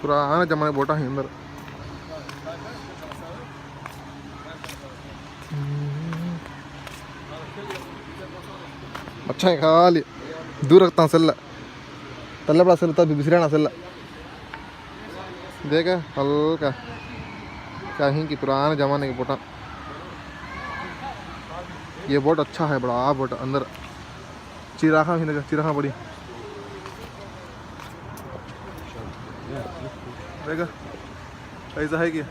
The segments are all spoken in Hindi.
पुराने जमाने बोटा है अंदर। अच्छा है खाली दूर रखता हूँ सेल तल्ले बड़ा सेल तब बिसराना सेल देखा हल्का कहीं की पुराने ज़माने की बोटा। ये बोट अच्छा है बड़ा बोट अंदर चिराखा भी देखा चिराखा बड़ी देखा ऐसा है कि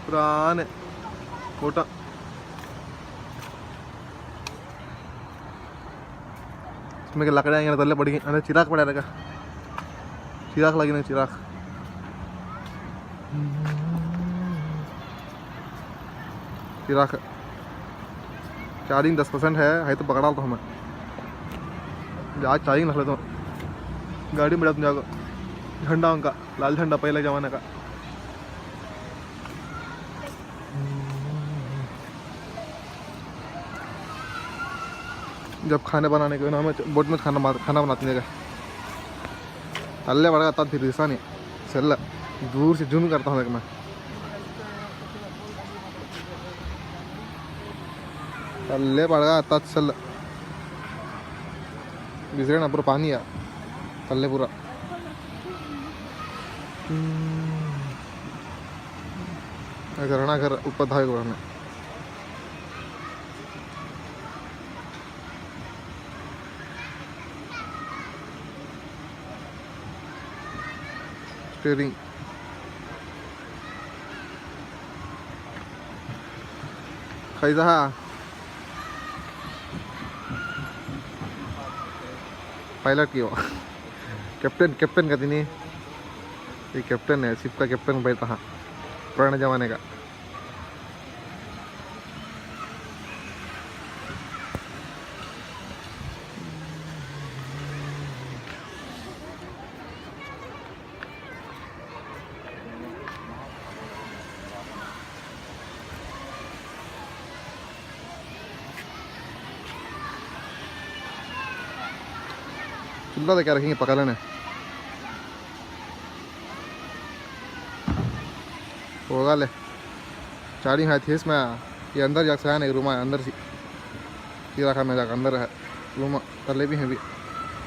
पुराने बोटा इसमें के लकड़ियाँ यहाँ तल्ले पड़ी अरे चिराग पड़ा रहेगा चिराग लगी नहीं चिराग चिराग चार्जिंग 10% है तो पकड़ा तो हमें आज चार्जिंग रख लेता हूँ गाड़ी में बैठा जाओ झंडा उनका लाल झंडा पहले ज़माने का। जब खाने बनाने के नाम बोट में खाना बनाते हैं तल्ले पड़ेगा तब फिर ऐसा नहीं सेल दूर से जूम करता हूँ मैं तल्ले पड़ेगा तब सेल बिजरे ना पूरा पानी है तल्ले पूरा घरना घर ऊपर धावे को स्टीयरिंग कैसा है पायलट की हो कैप्टन का दिन ये कैप्टन है शिप का कैप्टन बैठा है पुराने ज़माने का। चूल्हा तो क्या रखेंगे पका लेने होगा ले चार्जिंग है थी इसमें ये अंदर जाकर आया नहीं रूम है अंदर से रखा मैं जाकर अंदर है रूम तले भी हैं भी।